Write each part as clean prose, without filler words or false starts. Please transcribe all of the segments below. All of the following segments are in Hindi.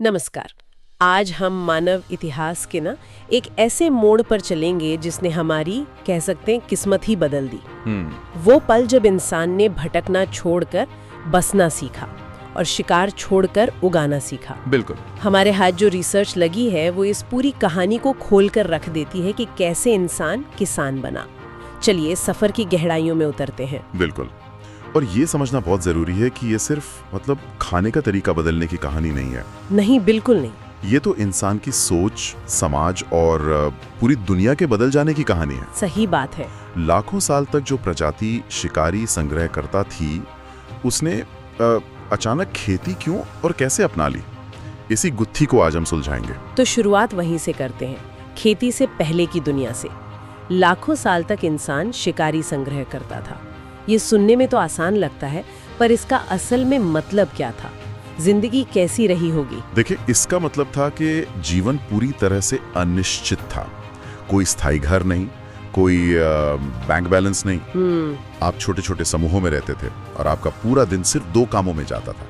नमस्कार। आज हम मानव इतिहास के एक ऐसे मोड़ पर चलेंगे जिसने हमारी कह सकते हैं किस्मत ही बदल दी। वो पल जब इंसान ने भटकना छोड़कर बसना सीखा और शिकार छोड़कर उगाना सीखा। बिल्कुल। हमारे हाथ जो रिसर्च लगी है वो इस पूरी कहानी को खोल कर रख देती है कि कैसे इंसान किसान बना। चलिए सफर की गहराइयों में उतरते हैं। बिल्कुल। और ये समझना बहुत जरूरी है कि ये सिर्फ खाने का तरीका बदलने की कहानी नहीं है। नहीं, बिल्कुल नहीं। ये तो इंसान की सोच, समाज और पूरी दुनिया के बदल जाने की कहानी है। सही बात है। लाखों साल तक जो प्रजाति शिकारी संग्रह करता थी, उसने अचानक खेती क्यों और कैसे अपना ली, इसी गुत्थी को आज हम सुलझाएंगे। तो शुरुआत वहीं से करते हैं, खेती से पहले की दुनिया से। लाखों साल तक इंसान शिकारी संग्रह करता था। ये सुनने में तो आसान लगता है, पर इसका असल में मतलब क्या था? जिंदगी कैसी रही होगी? देखिए, इसका मतलब था कि जीवन पूरी तरह से अनिश्चित था। कोई स्थायी घर नहीं, कोई बैंक बैलेंस नहीं। आप छोटे छोटे समूहों में रहते थे और आपका पूरा दिन सिर्फ दो कामों में जाता था,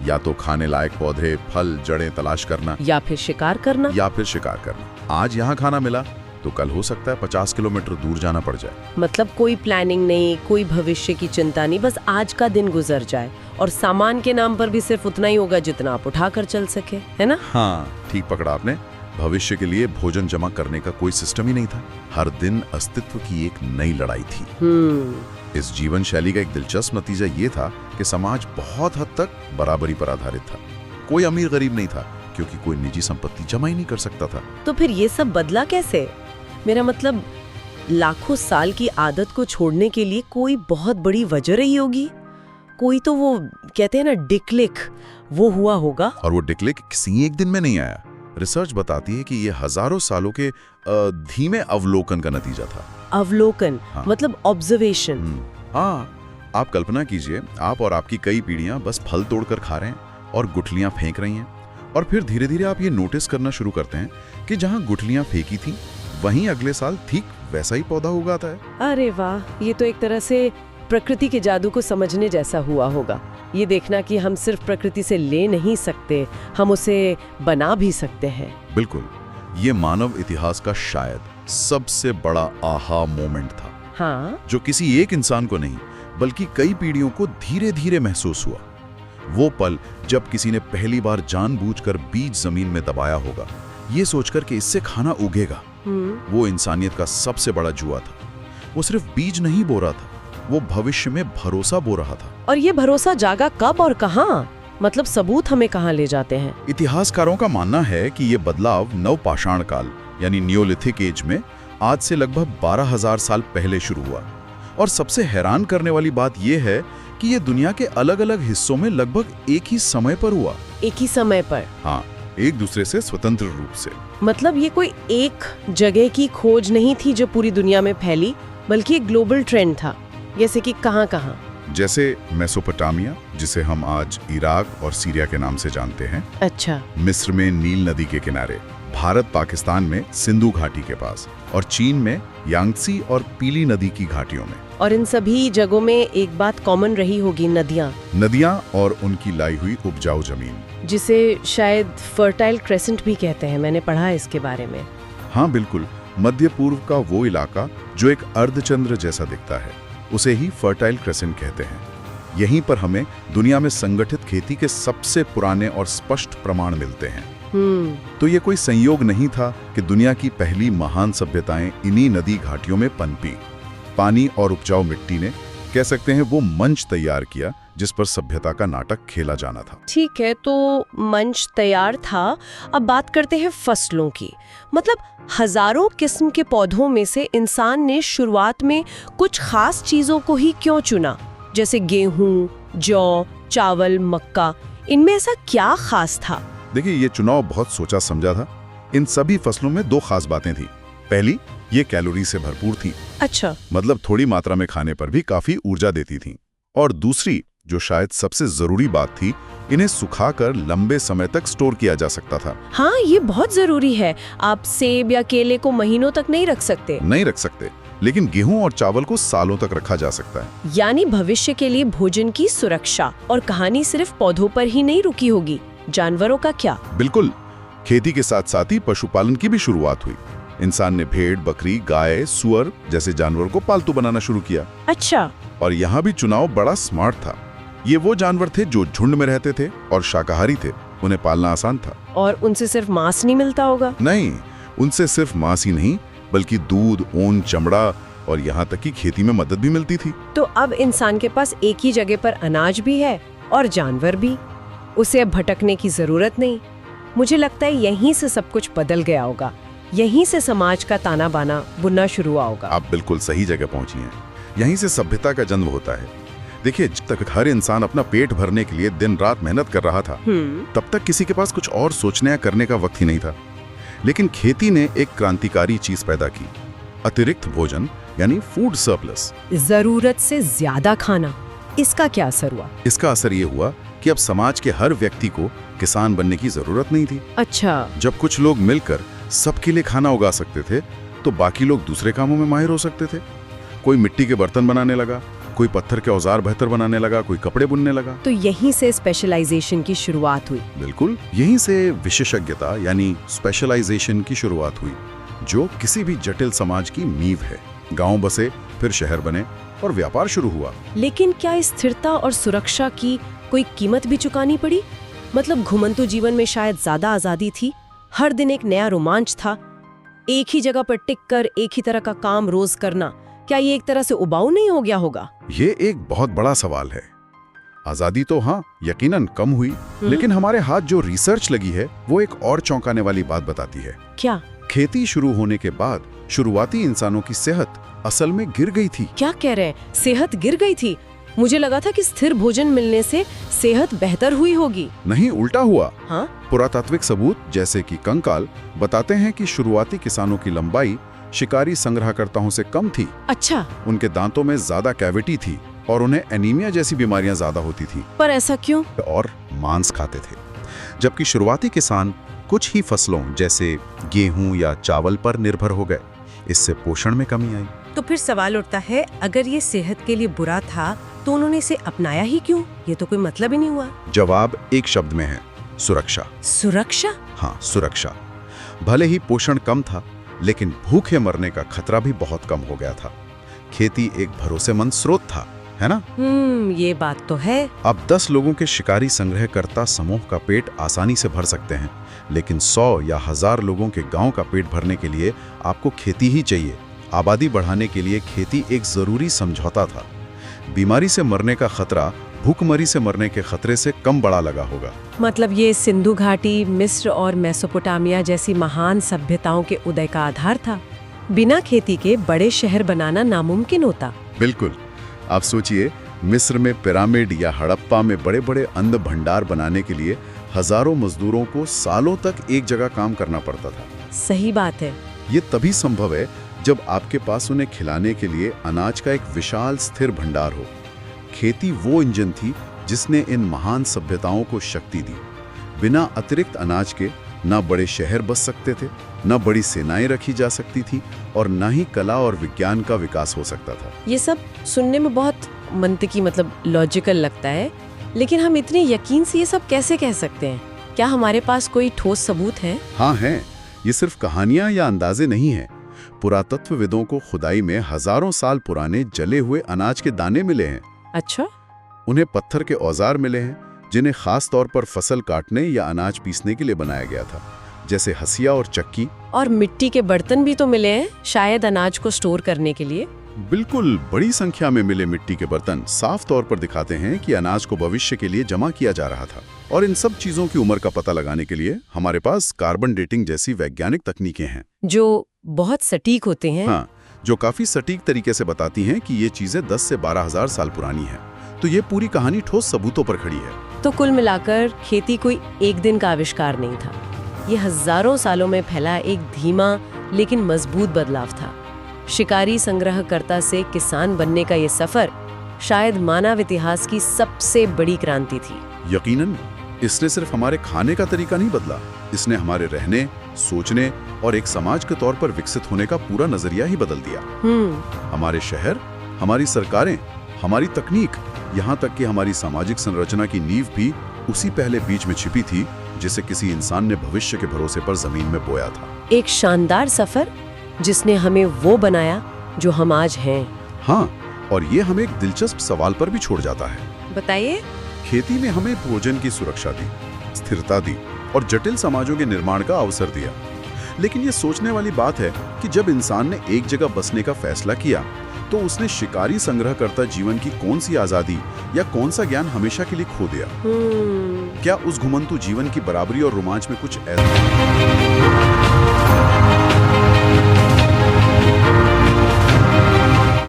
या तो खाने लायक पौधे, फल, जड़ें तलाश करना, या फिर शिकार करना। आज यहाँ खाना मिला तो कल हो सकता है 50 किलोमीटर दूर जाना पड़ जाए। मतलब कोई प्लानिंग नहीं, कोई भविष्य की चिंता नहीं, बस आज का दिन गुजर जाए। और सामान के नाम पर भी सिर्फ उतना ही होगा जितना आप उठा कर चल सके, है ना? हाँ, ठीक पकड़ा आपने। भविष्य के लिए भोजन जमा करने का कोई सिस्टम ही नहीं था। हर दिन अस्तित्व की एक नई लड़ाई थी। इस जीवन शैली का एक दिलचस्प नतीजा ये था कि समाज बहुत हद तक बराबरी पर आधारित था। कोई अमीर गरीब नहीं था, क्योंकि कोई निजी संपत्ति जमा ही नहीं कर सकता था। तो फिर ये सब बदला कैसे? मेरा मतलब, लाखों साल की आदत को छोड़ने के लिए कोई बहुत बड़ी वजह रही होगी। कोई तो वो कहते हैं ना डिक्लिक, वो हुआ होगा। और वो डिक्लिक किसी एक दिन में नहीं आया। रिसर्च बताती है कि ये हजारों सालों के धीमे अवलोकन का नतीजा था। अवलोकन? हाँ। मतलब ऑब्जर्वेशन। हाँ, आप कल्पना कीजिए, आप और आपकी कई पीढ़ियां बस फल तोड़कर खा रहे हैं और गुठलियां फेंक रही हैं, और फिर धीरे धीरे आप ये नोटिस करना शुरू करते हैं कि जहां गुठलियां फेंकी थी वहीं अगले साल ठीक वैसा ही पौधा उगाता है। अरे वाह, ये तो एक तरह से प्रकृति के जादू को समझने जैसा हुआ होगा। ये देखना कि हम सिर्फ प्रकृति से ले नहीं सकते, हम उसे बना भी सकते हैं। बिल्कुल। ये मानव इतिहास का शायद सबसे बड़ा आहा मोमेंट था। हाँ? जो किसी एक इंसान को नहीं, बल्कि कई पीढ़ियों को धीरे धीरे महसूस हुआ। वो पल जब किसी ने पहली बार जानबूझकर बीज जमीन में दबाया होगा, ये सोचकर कि इससे खाना उगेगा। वो इंसानियत का सबसे बड़ा जुआ था। वो सिर्फ बीज नहीं बो रहा था, वो भविष्य में भरोसा बो रहा था। और ये भरोसा जागा कब और कहाँ? मतलब सबूत हमें कहाँ ले जाते हैं? इतिहासकारों का मानना है कि ये बदलाव नवपाषाण काल यानी नियोलिथिक एज में आज से लगभग 12,000 साल पहले शुरू हुआ। और सबसे हैरान करने वाली बात यह है कि ये दुनिया के अलग अलग हिस्सों में लगभग एक ही समय पर हुआ। एक ही समय पर? हाँ, एक दूसरे से स्वतंत्र रूप से। मतलब ये कोई एक जगह की खोज नहीं थी जो पूरी दुनिया में फैली, बल्कि एक ग्लोबल ट्रेंड था। जैसे कि कहाँ? जैसे मेसोपोटामिया, जिसे हम आज इराक और सीरिया के नाम से जानते हैं। अच्छा। मिस्र में नील नदी के किनारे, भारत पाकिस्तान में सिंधु घाटी के पास, और चीन में यांगत्सी और पीली नदी की घाटियों में। और इन सभी जगहों में एक बात कॉमन रही होगी, नदियाँ और उनकी लाई हुई उपजाऊ जमीन, जिसे शायद फर्टाइल क्रेसेंट भी कहते हैं। मैंने पढ़ा है इसके बारे में। हाँ बिल्कुल। मध्य पूर्व का वो इलाका जो एक अर्धचंद्र जैसा दिखता है, उसे ही फर्टाइल क्रेसेंट कहते हैं। यहीं पर हमें दुनिया में संगठित खेती के सबसे पुराने और स्पष्ट प्रमाण मिलते हैं। तो ये कोई संयोग नहीं था कि दुनिया की पहली महान सभ्यताएं इन्हीं नदी घाटियों में पनपी। पानी और उपजाऊ मिट्टी ने, कह सकते हैं, वो मंच तैयार किया जिस पर सभ्यता का नाटक खेला जाना था। ठीक है, तो मंच तैयार था। अब बात करते हैं फसलों की। मतलब हजारों किस्म के पौधों में से इंसान ने शुरुआत में कुछ खास चीजों को ही क्यों चुना? जैसे गेहूं, जौ, चावल, मक्का, इनमें ऐसा क्या खास था? देखिए, ये चुनाव बहुत सोचा समझा था। इन सभी फसलों में दो खास बातें थी। पहली, ये कैलोरी से भरपूर थी। अच्छा। मतलब थोड़ी मात्रा में खाने पर भी काफी ऊर्जा देती थी। और दूसरी, जो शायद सबसे जरूरी बात थी, इन्हें सुखाकर लंबे समय तक स्टोर किया जा सकता था। हाँ, ये बहुत जरूरी है। आप सेब या केले को महीनों तक नहीं रख सकते। लेकिन गेहूं और चावल को सालों तक रखा जा सकता है। यानी भविष्य के लिए भोजन की सुरक्षा। और कहानी सिर्फ पौधों पर ही नहीं रुकी होगी, जानवरों का क्या? बिल्कुल, खेती के साथ साथ ही पशुपालन की भी शुरुआत हुई। इंसान ने भेड़, बकरी, गाय, सुअर जैसे जानवरों को पालतू बनाना शुरू किया। अच्छा। और यहाँ भी चुनाव बड़ा स्मार्ट था। ये वो जानवर थे जो झुंड में रहते थे और शाकाहारी थे, उन्हें पालना आसान था। और उनसे सिर्फ मांस नहीं मिलता होगा? नहीं, उनसे सिर्फ मांस ही नहीं बल्कि दूध, ऊन, चमड़ा और यहाँ तक कि खेती में मदद भी मिलती थी। तो अब इंसान के पास एक ही जगह पर अनाज भी है और जानवर भी, उसे अब भटकने की जरूरत नहीं। मुझे लगता है यहीं से सब कुछ बदल गया होगा, यहीं से समाज का ताना बाना बुनना शुरू हुआ होगा। आप बिल्कुल सही जगह पहुंची हैं। यहीं से सभ्यता का जन्म होता है। देखिए, जब तक हर इंसान अपना पेट भरने के लिए दिन रात मेहनत कर रहा था, तब तक किसी के पास कुछ और सोचने या करने का वक्त ही नहीं था। लेकिन खेती ने एक क्रांतिकारी चीज पैदा की, अतिरिक्त भोजन यानी फूड सरप्लस। जरूरत से ज्यादा खाना, इसका क्या असर हुआ? इसका असर ये हुआ कि अब समाज के हर व्यक्ति को किसान बनने की जरूरत नहीं थी। अच्छा। जब कुछ लोग मिलकर सबके लिए खाना उगा सकते थे, तो बाकी लोग दूसरे कामों में माहिर हो सकते थे। कोई मिट्टी के बर्तन बनाने लगा, कोई पत्थर के औजार बेहतर बनाने लगा, कोई कपड़े बुनने लगा। तो यहीं से स्पेशलाइजेशन की शुरुआत हुई। बिल्कुल, यहीं से विशेषज्ञता यानी स्पेशलाइजेशन की शुरुआत हुई, जो किसी भी जटिल समाज की नींव है। गांव बसे, फिर शहर बने और व्यापार शुरू हुआ। लेकिन क्या स्थिरता और सुरक्षा की कोई कीमत भी चुकानी पड़ी? मतलब घुमंतु जीवन में शायद ज्यादा आजादी थी, हर दिन एक नया रोमांच था, एक ही जगह पर टिक कर एक ही तरह का काम रोज करना, क्या ये एक तरह से उबाऊ नहीं हो गया होगा? ये एक बहुत बड़ा सवाल है। आजादी तो हाँ, यकीनन कम हुई, लेकिन हमारे हाथ जो रिसर्च लगी है वो एक और चौंकाने वाली बात बताती है। क्या? खेती शुरू होने के बाद शुरुआती इंसानों की सेहत असल में गिर गई थी। क्या कह रहे हैं? सेहत गिर गई थी? मुझे लगा था कि स्थिर भोजन मिलने से सेहत बेहतर हुई होगी। नहीं, उल्टा हुआ। हाँ? पुरातात्विक सबूत जैसे कि कंकाल बताते हैं कि शुरुआती किसानों की लंबाई शिकारी संग्रहकर्ताओं से कम थी। अच्छा। उनके दांतों में ज्यादा कैविटी थी और उन्हें एनीमिया जैसी बीमारियां ज्यादा होती थी। पर ऐसा क्यों? और मांस खाते थे, जबकि शुरुआती किसान कुछ ही फसलों जैसे गेहूं या चावल पर निर्भर हो गए। इससे पोषण में कमी आई। तो फिर सवाल उठता है, अगर ये सेहत के लिए बुरा था तो उन्होंने इसे अपनाया ही क्यों? ये तो कोई मतलब ही नहीं हुआ। जवाब एक शब्द में है, सुरक्षा। सुरक्षा? हाँ, सुरक्षा। भले ही पोषण कम था, लेकिन भूखे मरने का खतरा भी बहुत कम हो गया था। खेती एक भरोसेमंद स्रोत था, है ना? ये बात तो है। अब 10 लोगों के शिकारी संग्रहकर्ता समूह का पेट आसानी से भर सकते हैं, लेकिन 100 या 1000 लोगों के गांव का पेट भरने के लिए आपको खेती ही चाहिए। आबादी बढ़ाने के लिए खेती एक जरूरी समझौता था। बीमारी से मरने का खतरा भूखमरी से मरने के खतरे से कम बड़ा लगा होगा। मतलब ये सिंधु घाटी, मिस्र और मेसोपोटामिया जैसी महान सभ्यताओं के उदय का आधार था। बिना खेती के बड़े शहर बनाना नामुमकिन होता। बिल्कुल। आप सोचिए, मिस्र में पिरामिड या हड़प्पा में बड़े बड़े अन्न भंडार बनाने के लिए हजारों मजदूरों को सालों तक एक जगह काम करना पड़ता था। सही बात है। ये तभी संभव है जब आपके पास उन्हें खिलाने के लिए अनाज का एक विशाल स्थिर भंडार हो। खेती वो इंजन थी जिसने इन महान सभ्यताओं को शक्ति दी। बिना अतिरिक्त अनाज के ना बड़े शहर बस सकते थे, ना बड़ी सेनाएं रखी जा सकती थी और ना ही कला और विज्ञान का विकास हो सकता था। ये सब सुनने में बहुत मंतकी, मतलब लॉजिकल लगता है, लेकिन हम इतने यकीन से ये सब कैसे कह सकते हैं? क्या हमारे पास कोई ठोस सबूत है? हाँ है। ये सिर्फ कहानियां या अंदाजे नहीं है। पुरातत्वविदों को खुदाई में हजारों साल पुराने जले हुए अनाज के दाने मिले हैं। अच्छा? उन्हें पत्थर के औजार मिले हैं जिन्हें खास तौर पर फसल काटने या अनाज पीसने के लिए बनाया गया था, जैसे हसिया और चक्की। और मिट्टी के बर्तन भी तो मिले हैं, शायद अनाज को स्टोर करने के लिए। बिल्कुल, बड़ी संख्या में मिले मिट्टी के बर्तन साफ तौर पर दिखाते हैं कि अनाज को भविष्य के लिए जमा किया जा रहा था। और इन सब चीजों की उम्र का पता लगाने के लिए हमारे पास कार्बन डेटिंग जैसी वैज्ञानिक तकनीकें हैं, जो बहुत सटीक होते हैं। हाँ, जो काफी सटीक तरीके से बताती हैं कि ये चीजें 10 से 12,000 साल पुरानी हैं। तो ये पूरी कहानी ठोस सबूतों पर खड़ी है। तो कुल मिलाकर खेती कोई एक दिन का आविष्कार नहीं था। ये हजारों सालों में फैला एक धीमा लेकिन मजबूत बदलाव था। शिकारी संग्रहकर्ता से किसान बनने का ये सफर शायद मानव इतिहास की सबसे बड़ी क्रांति थी। यकीनन, इसने सिर्फ हमारे खाने का तरीका नहीं बदला, इसने हमारे रहने, सोचने और एक समाज के तौर पर विकसित होने का पूरा नजरिया ही बदल दिया। हमारे शहर, हमारी सरकारें, हमारी तकनीक, यहाँ तक कि हमारी सामाजिक संरचना की नींव भी उसी पहले बीज में छिपी थी जिसे किसी इंसान ने भविष्य के भरोसे पर जमीन में बोया था। एक शानदार सफर जिसने हमें वो बनाया जो हम आज हैं। हाँ, और ये हमें एक दिलचस्प सवाल पर भी छोड़ जाता है। बताइए। खेती ने हमें भोजन की सुरक्षा दी, स्थिरता दी और जटिल समाजों के निर्माण का अवसर दिया। लेकिन ये सोचने वाली बात है कि जब इंसान ने एक जगह बसने का फैसला किया तो उसने शिकारी संग्रहकर्ता जीवन की कौन सी आजादी या कौन सा ज्ञान हमेशा के लिए खो दिया? क्या उस घुमंतु जीवन की बराबरी और रोमांच में कुछ ऐसा